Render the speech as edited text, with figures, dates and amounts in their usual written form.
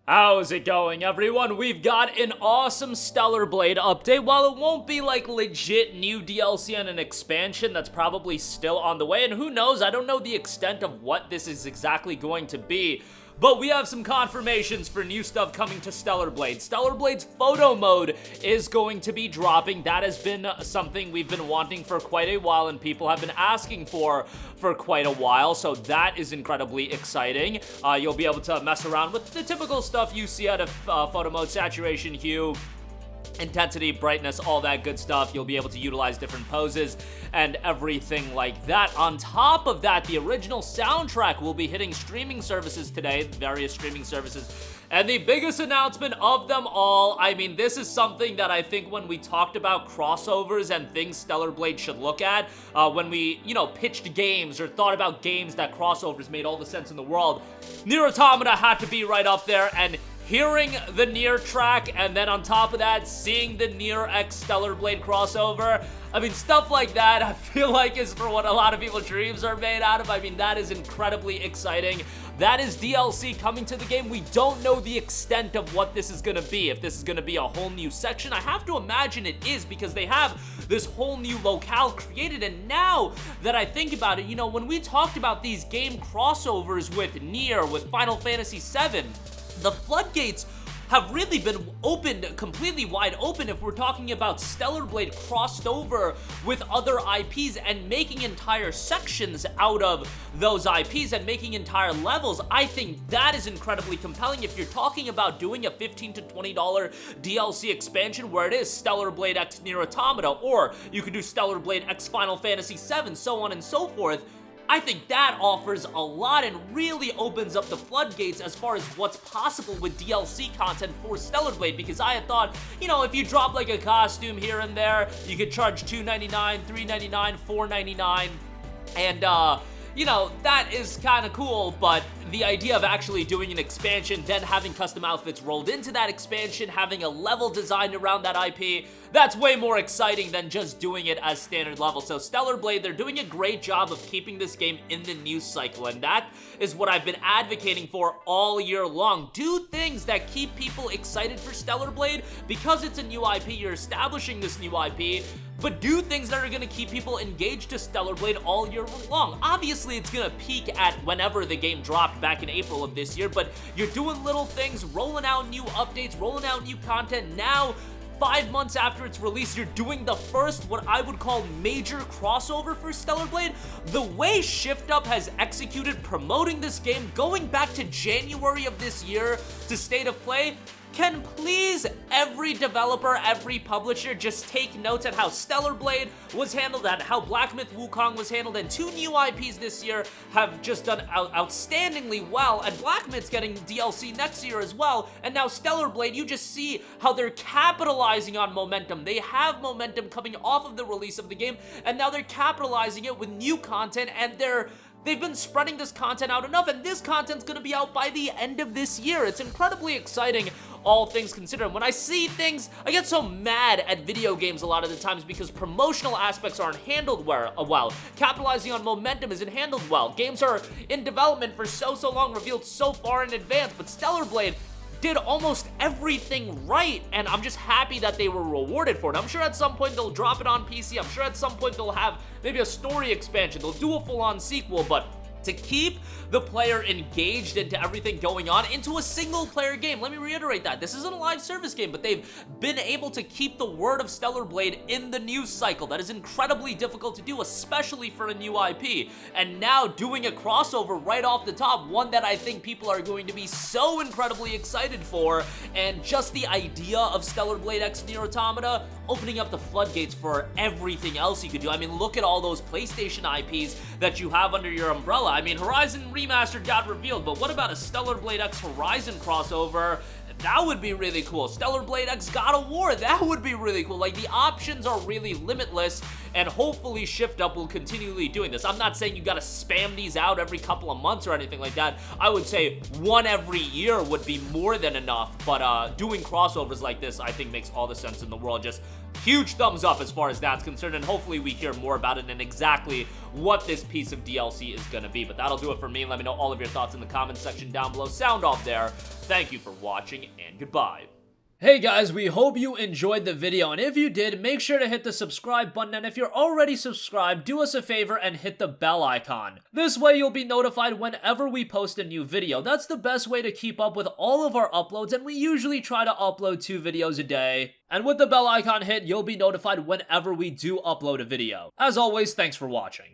How's it going, everyone? We've got an awesome Stellar Blade update. While it won't be like legit new DLC and an expansion that's probably still on the way, and who knows, I don't know the extent of what this is exactly going to be, but we have some confirmations for new stuff coming to Stellar Blade. Stellar Blade's photo mode is going to be dropping. That has been something we've been wanting for quite a while and people have been asking for quite a while, so that is incredibly exciting. You'll be able to mess around with the typical stuff you see out of photo mode: saturation, hue, intensity, brightness, all that good stuff. You'll be able to utilize different poses and everything like that. On top of that, the original soundtrack will be hitting streaming services today, various streaming services. And the biggest announcement of them all, I mean, this is something that I think when we talked about crossovers and things Stellar Blade should look at, when we, pitched games or thought about games that crossovers made all the sense in the world, Nier Automata had to be right up there. And hearing the Nier track, and then on top of that, seeing the Nier X Stellar Blade crossover, I mean, stuff like that, I feel like is for what a lot of people's dreams are made out of. I mean, that is incredibly exciting. That is DLC coming to the game. We don't know the extent of what this is gonna be. If this is gonna be a whole new section, I have to imagine it is, because they have this whole new locale created. And now that I think about it, when we talked about these game crossovers with Nier, with Final Fantasy VII, the floodgates have really been opened completely wide open if we're talking about Stellar Blade crossed over with other IPs and making entire sections out of those IPs and making entire levels. I think that is incredibly compelling if you're talking about doing a $15 to $20 DLC expansion where it is Stellar Blade X Nier Automata, or you could do Stellar Blade X Final Fantasy VII, so on and so forth. I think that offers a lot and really opens up the floodgates as far as what's possible with DLC content for Stellar Blade, because I had thought, if you drop like a costume here and there, you could charge $2.99, $3.99, $4.99, and that is kind of cool, but the idea of actually doing an expansion, then having custom outfits rolled into that expansion, having a level designed around that IP, that's way more exciting than just doing it as standard level. So Stellar Blade, they're doing a great job of keeping this game in the news cycle, and that is what I've been advocating for all year long. Do things that keep people excited for Stellar Blade, because it's a new IP, you're establishing this new IP, but do things that are going to keep people engaged to Stellar Blade all year long. Obviously, it's going to peak at whenever the game dropped back in April of this year, but you're doing little things, rolling out new updates, rolling out new content. Now, 5 months after its release, you're doing the first, what I would call, major crossover for Stellar Blade. The way Shift Up has executed promoting this game, going back to January of this year to State of Play, can please every developer, every publisher just take notes at how Stellar Blade was handled, at how Black Myth Wukong was handled, and 2 new IPs this year have just done outstandingly well, and Black Myth's getting DLC next year as well, and now Stellar Blade, you just see how they're capitalizing on momentum. They have momentum coming off of the release of the game, and now they're capitalizing it with new content, and they've been spreading this content out enough, and this content's gonna be out by the end of this year. It's incredibly exciting, all things considered. When I see things, I get so mad at video games a lot of the times because promotional aspects aren't handled well. Capitalizing on momentum isn't handled well. Games are in development for so long, revealed so far in advance, but Stellar Blade did almost everything right, and I'm just happy that they were rewarded for it. I'm sure at some point they'll drop it on PC. I'm sure at some point they'll have maybe a story expansion. They'll do a full-on sequel, but to keep the player engaged into everything going on into a single-player game. Let me reiterate that. This isn't a live service game, but they've been able to keep the word of Stellar Blade in the news cycle. That is incredibly difficult to do, especially for a new IP. And now doing a crossover right off the top, one that I think people are going to be so incredibly excited for, and just the idea of Stellar Blade X Nier Automata opening up the floodgates for everything else you could do. I mean, look at all those PlayStation IPs that you have under your umbrella. I mean, Horizon Remastered got revealed, but what about a Stellar Blade X Horizon crossover? That would be really cool. Stellar Blade X God of War, that would be really cool. Like, the options are really limitless, and hopefully Shift Up will continually doing this. I'm not saying you gotta spam these out every couple of months or anything like that. I would say one every year would be more than enough, but doing crossovers like this, I think, makes all the sense in the world. Just huge thumbs up as far as that's concerned, and hopefully we hear more about it and exactly what this piece of DLC is gonna be. But that'll do it for me. Let me know all of your thoughts in the comments section down below. Sound off there. Thank you for watching, and goodbye. Hey guys, we hope you enjoyed the video, and if you did, make sure to hit the subscribe button, and if you're already subscribed, do us a favor and hit the bell icon. This way you'll be notified whenever we post a new video. That's the best way to keep up with all of our uploads, and we usually try to upload 2 videos a day. And with the bell icon hit, you'll be notified whenever we do upload a video. As always, thanks for watching.